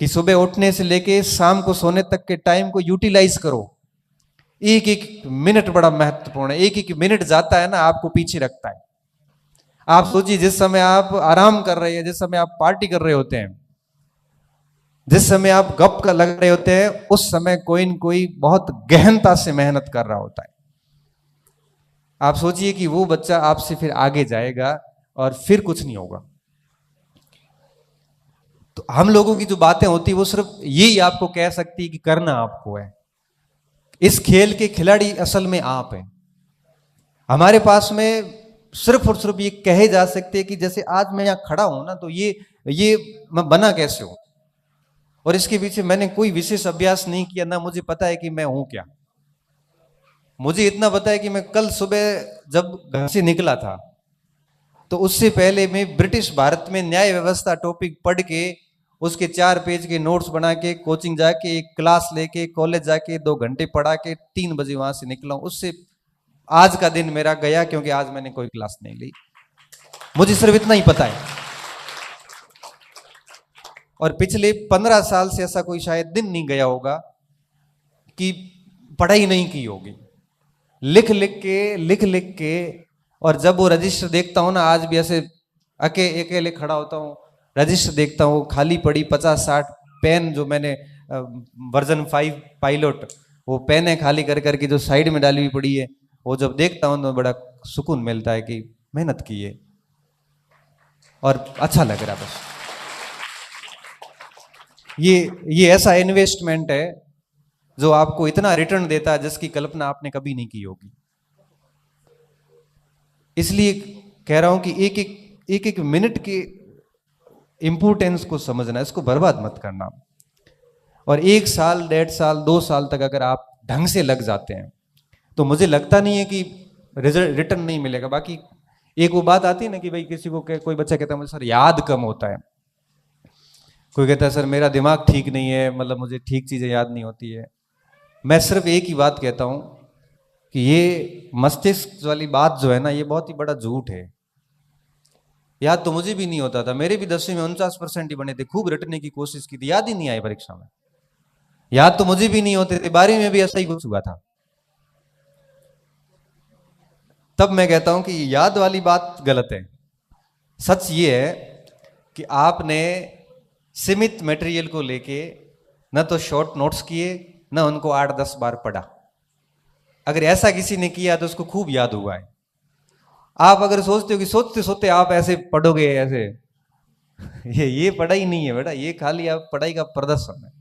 कि सुबह उठने से लेके शाम को सोने तक के टाइम को यूटिलाइज करो। एक एक मिनट बड़ा महत्वपूर्ण है। एक एक मिनट जाता है ना, आपको पीछे रखता है। आप सोचिए, जिस समय आप आराम कर रहे हैं, जिस समय आप पार्टी कर रहे होते हैं, जिस समय आप गप का लग रहे होते हैं, उस समय कोई न कोई बहुत गहनता से मेहनत कर रहा होता है। आप सोचिए कि वो बच्चा आपसे फिर आगे जाएगा और फिर कुछ नहीं होगा। तो हम लोगों की जो बातें होती है वो सिर्फ यही आपको कह सकती है कि करना आपको है। इस खेल के खिलाड़ी असल में आप हैं। हमारे पास में सिर्फ और सिर्फ ये कहे जा सकते हैं कि जैसे आज मैं यहां खड़ा हूं ना, तो ये मैं बना कैसे हूं, और इसके पीछे मैंने कोई विशेष अभ्यास नहीं किया, ना मुझे पता है कि मैं हूं क्या। मुझे इतना पता है कि मैं कल सुबह जब घर से निकला था, तो उससे पहले मैं ब्रिटिश भारत में न्याय व्यवस्था टॉपिक पढ़ के उसके 4 पेज के नोट्स बना के कोचिंग जाके एक क्लास लेके कॉलेज जाके 2 घंटे पढ़ा के 3 बजे वहां से निकला हूं। उससे आज का दिन मेरा गया, क्योंकि आज मैंने कोई क्लास नहीं ली। मुझे सिर्फ इतना ही पता है। और पिछले 15 साल से ऐसा कोई शायद दिन नहीं गया होगा कि पढ़ाई नहीं की होगी। लिख लिख के, और जब वो रजिस्टर देखता हूं ना, आज भी ऐसे अकेले खड़ा होता हूं, रजिस्टर देखता हूं, खाली पड़ी 50-60 पेन जो मैंने वर्जन 5 पायलट, वो पेन है खाली कर करके जो साइड में डाली हुई पड़ी है, वो जब देखता हूं तो बड़ा सुकून मिलता है कि मेहनत की है और अच्छा लग रहा है। बस ये ऐसा इन्वेस्टमेंट है जो आपको इतना रिटर्न देता है जिसकी कल्पना आपने कभी नहीं की होगी। इसलिए कह रहा हूं कि एक एक मिनट के इंपोर्टेंस को समझना, इसको बर्बाद मत करना। और 1 साल, 1.5 साल, 2 साल तक अगर आप ढंग से लग जाते हैं तो मुझे लगता नहीं है कि रिजल्ट रिटर्न नहीं मिलेगा। बाकी एक वो बात आती है ना कि भाई किसी को कोई बच्चा कहता है मुझे सर याद कम होता है, कोई कहता है सर मेरा दिमाग ठीक नहीं है, मतलब मुझे ठीक चीजें याद नहीं होती है। मैं सिर्फ एक ही बात कहता हूं कि ये मस्तिष्क वाली बात जो है ना, ये बहुत ही बड़ा झूठ है। याद तो मुझे भी नहीं होता था, मेरे भी 10वीं में 49% ही बने थे, खूब रटने की कोशिश की थी, याद ही नहीं आई परीक्षा में। याद तो मुझे भी नहीं होते थे, 12वीं में भी ऐसा ही कुछ हुआ था। तब मैं कहता हूं कि याद वाली बात गलत है। सच ये है कि आपने सीमित मटेरियल को लेके न तो शॉर्ट नोट्स किए, न उनको 8-10 बार पढ़ा। अगर ऐसा किसी ने किया तो उसको खूब याद हुआ है। आप अगर सोचते हो कि सोचते सोचते आप ऐसे पढ़ोगे ऐसे, ये पढ़ाई नहीं है बेटा, ये खाली आप पढ़ाई का प्रदर्शन है।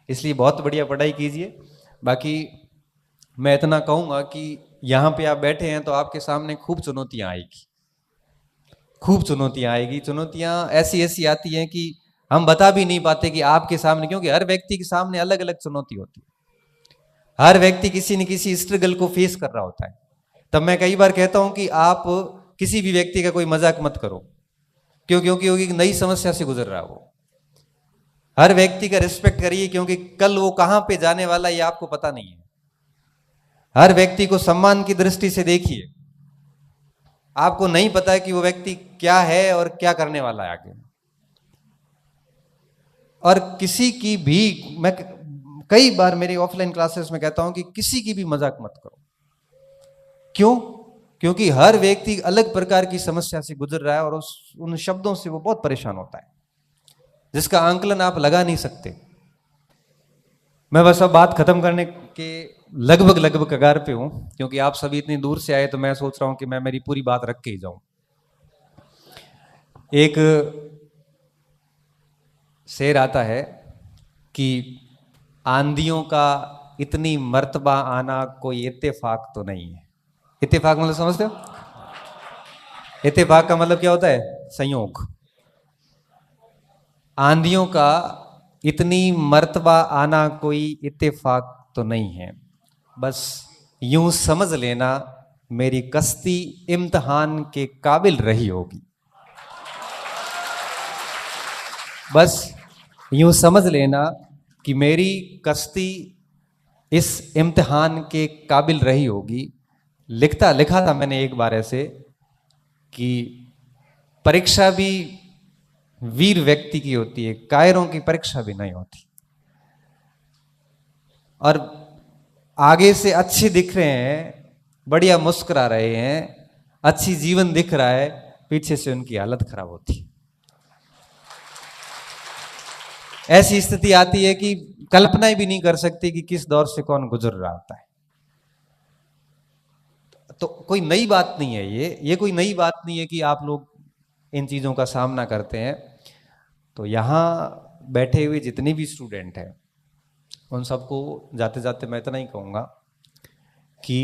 इसलिए बहुत बढ़िया पढ़ाई कीजिए। बाकी मैं इतना कहूंगा कि यहां पे आप बैठे हैं तो आपके सामने खूब चुनौतियां आएगी, खूब चुनौतियां आएगी। चुनौतियां ऐसी ऐसी आती हैं कि हम बता भी नहीं पाते कि आपके सामने, क्योंकि हर व्यक्ति के सामने अलग अलग चुनौती होती है। हर व्यक्ति किसी न किसी स्ट्रगल को फेस कर रहा होता है। तब मैं कई बार कहता हूं कि आप किसी भी व्यक्ति का कोई मजाक मत करो, क्योंकि वो एक नई समस्या से गुजर रहा है। वो हर व्यक्ति का रिस्पेक्ट करिए, क्योंकि कल वो कहां पे जाने वाला है ये आपको पता नहीं है। हर व्यक्ति को सम्मान की दृष्टि से देखिए। आपको नहीं पता है कि वो व्यक्ति क्या है और क्या करने वाला है आगे। और किसी की भी, मैं कई बार मेरी ऑफलाइन क्लासेस में कहता हूं कि किसी की भी मजाक मत करो। क्यों? क्योंकि हर व्यक्ति अलग प्रकार की समस्या से गुजर रहा है और उन शब्दों से वो बहुत परेशान होता है, जिसका आंकलन आप लगा नहीं सकते। मैं बस अब बात खत्म करने के लगभग कगार पे हूं, क्योंकि आप सभी इतनी दूर से आए तो मैं सोच रहा हूं कि मैं मेरी पूरी बात रख के ही जाऊं। एक शेर आता है कि आंधियों का इतनी मर्तबा आना कोई इत्तेफाक तो नहीं है। इत्तेफाक मतलब समझते हो? इत्तेफाक का मतलब क्या होता है? संयोग। आंधियों का इतनी मर्तबा आना कोई इत्तेफाक तो नहीं है, बस यूं समझ लेना मेरी कश्ती इम्तिहान के काबिल रही होगी। बस यूं समझ लेना कि मेरी कश्ती इस इम्तिहान के काबिल रही होगी। लिखा था मैंने एक बार ऐसे कि परीक्षा भी वीर व्यक्ति की होती है, कायरों की परीक्षा भी नहीं होती। और आगे से अच्छे दिख रहे हैं, बढ़िया मुस्कुरा रहे हैं, अच्छी जीवन दिख रहा है, पीछे से उनकी हालत खराब होती है। ऐसी स्थिति आती है कि कल्पना भी नहीं कर सकती कि किस दौर से कौन गुजर रहा होता है। तो कोई नई बात नहीं है, ये कोई नई बात नहीं है कि आप लोग इन चीजों का सामना करते हैं। तो यहां बैठे हुए जितने भी स्टूडेंट हैं, उन सबको जाते जाते मैं इतना ही कहूंगा कि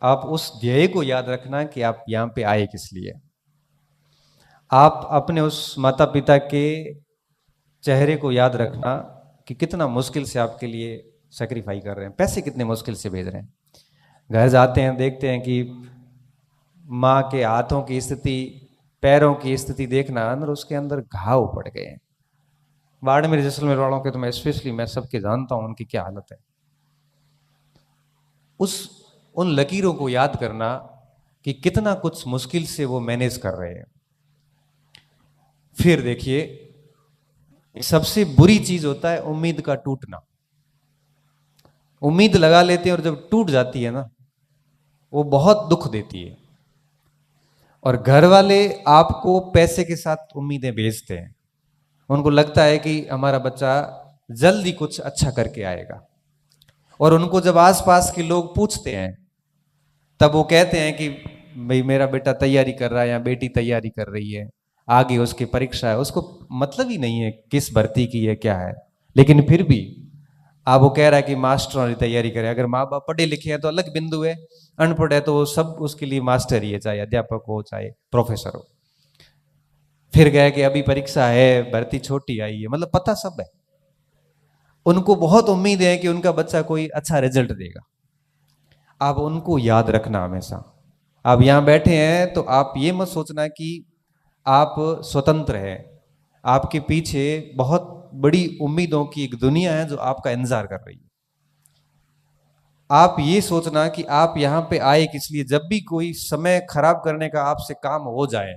आप उस ध्येय को याद रखना कि आप यहां पे आए किस लिए। आप अपने उस माता पिता के चेहरे को याद रखना कि कितना मुश्किल से आपके लिए सेक्रीफाई कर रहे हैं, पैसे कितने मुश्किल से भेज रहे हैं। घर जाते हैं, देखते हैं कि माँ के हाथों की स्थिति, पैरों की स्थिति देखना, अंदर उसके अंदर घाव पड़ गए हैं। बाड़मेर जैसलमेर वालों के तो मैं स्पेशली, मैं सबके जानता हूं उनकी क्या हालत है। उन लकीरों को याद करना कि कितना कुछ मुश्किल से वो मैनेज कर रहे हैं। फिर देखिए, सबसे बुरी चीज होता है उम्मीद का टूटना। उम्मीद लगा लेते हैं और जब टूट जाती है ना, वो बहुत दुख देती है। और घर वाले आपको पैसे के साथ उम्मीदें बेचते हैं। उनको लगता है कि हमारा बच्चा जल्दी कुछ अच्छा करके आएगा। और उनको जब आसपास के लोग पूछते हैं, तब वो कहते हैं कि भाई मेरा बेटा तैयारी कर रहा है या बेटी तैयारी कर रही है, आगे उसकी परीक्षा है, उसको मतलब ही नहीं है किस भर्ती की है क्या है। लेकिन फिर भी अब वो कह रहा है कि मास्टर वाली तैयारी करे। अगर माँ बाप पढ़े लिखे हैं तो अलग बिंदु है, अनपढ़ है तो वो सब उसके लिए मास्टर ही है, चाहे अध्यापक हो चाहे प्रोफेसर हो। फिर गया कि अभी परीक्षा है, भर्ती छोटी आई है, मतलब पता सब है। उनको बहुत उम्मीद है कि उनका बच्चा कोई अच्छा रिजल्ट देगा। आप उनको याद रखना हमेशा। आप यहां बैठे हैं तो आप ये मत सोचना कि आप स्वतंत्र हैं। आपके पीछे बहुत बड़ी उम्मीदों की एक दुनिया है जो आपका इंतजार कर रही है। आप ये सोचना कि आप यहां पे आए किस लिए। जब भी कोई समय खराब करने का आपसे काम हो जाए,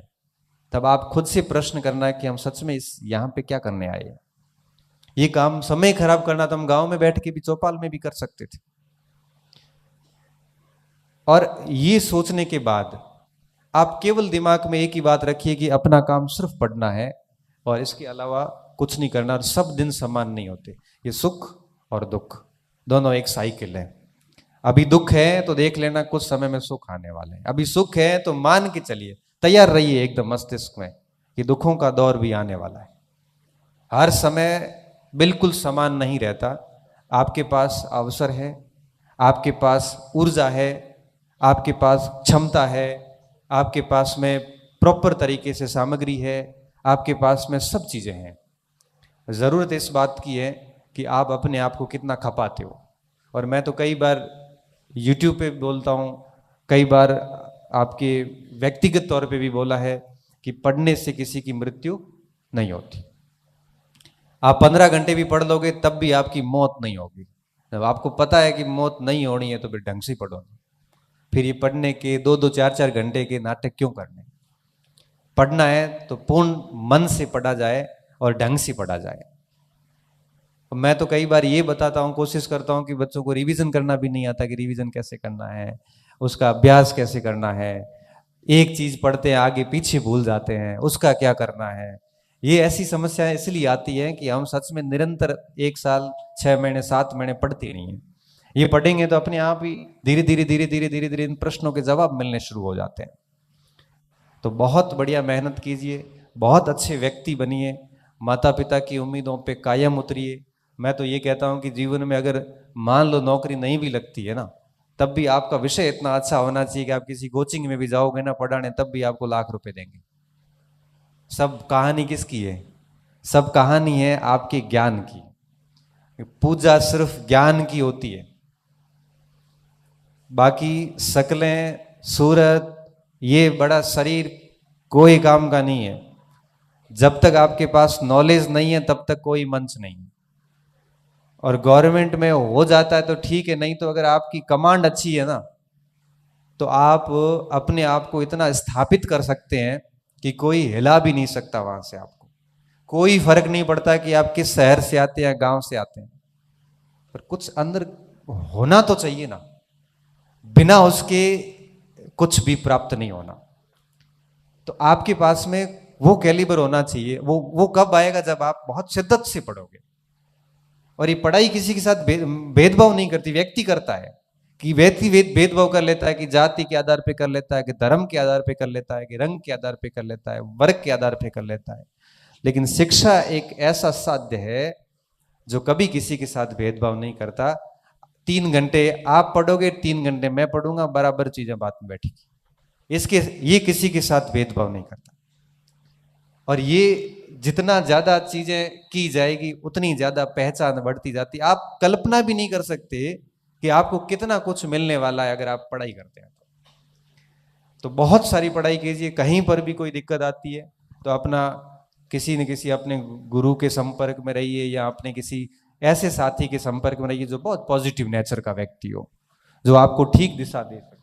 तब आप खुद से प्रश्न करना कि हम सच में इस यहां पे क्या करने आए हैं। ये काम समय खराब करना तो हम गांव में बैठ के भी, चौपाल में भी कर सकते थे। और ये सोचने के बाद आप केवल दिमाग में एक ही बात रखिए कि अपना काम सिर्फ पढ़ना है और इसके अलावा कुछ नहीं करना। और सब दिन समान नहीं होते, ये सुख और दुख दोनों एक साइकिल है। अभी दुख है तो देख लेना कुछ समय में सुख आने वाले हैं। अभी सुख है तो मान के चलिए, तैयार रहिए एकदम मस्तिष्क में कि दुखों का दौर भी आने वाला है। हर समय बिल्कुल समान नहीं रहता। आपके पास अवसर है, आपके पास ऊर्जा है, आपके पास क्षमता है, आपके पास में प्रॉपर तरीके से सामग्री है, आपके पास में सब चीजें हैं। जरूरत इस बात की है कि आप अपने आप को कितना खपाते हो। और मैं तो कई बार YouTube पे बोलता हूँ, कई बार आपके व्यक्तिगत तौर पे भी बोला है कि पढ़ने से किसी की मृत्यु नहीं होती। आप 15 घंटे भी पढ़ लोगे तब भी आपकी मौत नहीं होगी। जब आपको पता है कि मौत नहीं होनी है तो फिर ढंग से पढ़ो। फिर ये पढ़ने के 2-2, 4-4 घंटे के नाटक क्यों करने। पढ़ना है तो पूर्ण मन से पढ़ा जाए और ढंग से पढ़ा जाए। मैं तो कई बार ये बताता हूँ, कोशिश करता हूँ कि बच्चों को रिवीजन करना भी नहीं आता कि रिवीजन कैसे करना है, उसका अभ्यास कैसे करना है। एक चीज पढ़ते हैं आगे पीछे भूल जाते हैं, उसका क्या करना है। ये ऐसी समस्या इसलिए आती है कि हम सच में निरंतर 1 साल 6 महीने 7 महीने पढ़ते नहीं है। ये पढ़ेंगे तो अपने आप ही धीरे धीरे धीरे धीरे धीरे धीरे इन प्रश्नों के जवाब मिलने शुरू हो जाते हैं। तो बहुत बढ़िया मेहनत कीजिए, बहुत अच्छे व्यक्ति बनिए, माता पिता की उम्मीदों पे कायम उतरिए। मैं तो ये कहता हूँ कि जीवन में अगर मान लो नौकरी नहीं भी लगती है ना, तब भी आपका विषय इतना अच्छा होना चाहिए कि आप किसी कोचिंग में भी जाओगे ना पढ़ाने, तब भी आपको लाख रुपए देंगे। सब कहानी किसकी है? सब कहानी है आपके ज्ञान की। पूजा सिर्फ ज्ञान की होती है, बाकी शक्लें, सूरत, ये बड़ा शरीर कोई काम का नहीं है। जब तक आपके पास नॉलेज नहीं है तब तक कोई मंच नहीं है। और गवर्नमेंट में हो जाता है तो ठीक है, नहीं तो अगर आपकी कमांड अच्छी है ना, तो आप अपने आप को इतना स्थापित कर सकते हैं कि कोई हिला भी नहीं सकता वहां से आपको। कोई फर्क नहीं पड़ता कि आप किस शहर से आते हैं, गांव से आते हैं, पर कुछ अंदर होना तो चाहिए ना, बिना उसके कुछ भी प्राप्त नहीं होना। तो आपके पास में वो कैलिबर होना चाहिए। वो कब आएगा? जब आप बहुत शिद्दत से पढ़ोगे। और ये पढ़ाई किसी के साथ भेदभाव नहीं करती, व्यक्ति करता है कि व्यक्ति भेदभाव कर लेता है, कि जाति के आधार पे कर लेता है, कि धर्म के आधार पे कर लेता है, कि रंग के आधार पे कर लेता है, वर्ग के आधार पे कर लेता है। लेकिन शिक्षा एक ऐसा साध्य है जो कभी किसी के साथ भेदभाव नहीं करता। 3 घंटे आप पढ़ोगे, 3 घंटे मैं पढ़ूंगा, बराबर चीजें बात में बैठेगी। ये किसी के साथ भेदभाव नहीं करता। और ये जितना ज्यादा चीजें की जाएगी उतनी ज्यादा पहचान बढ़ती जाती। आप कल्पना भी नहीं कर सकते कि आपको कितना कुछ मिलने वाला है अगर आप पढ़ाई करते हैं। तो बहुत सारी पढ़ाई कीजिए। कहीं पर भी कोई दिक्कत आती है तो अपना किसी न किसी अपने गुरु के संपर्क में रहिए, या अपने किसी ऐसे साथी के संपर्क में रहिए जो बहुत पॉजिटिव नेचर का व्यक्ति हो, जो आपको ठीक दिशा दे सके।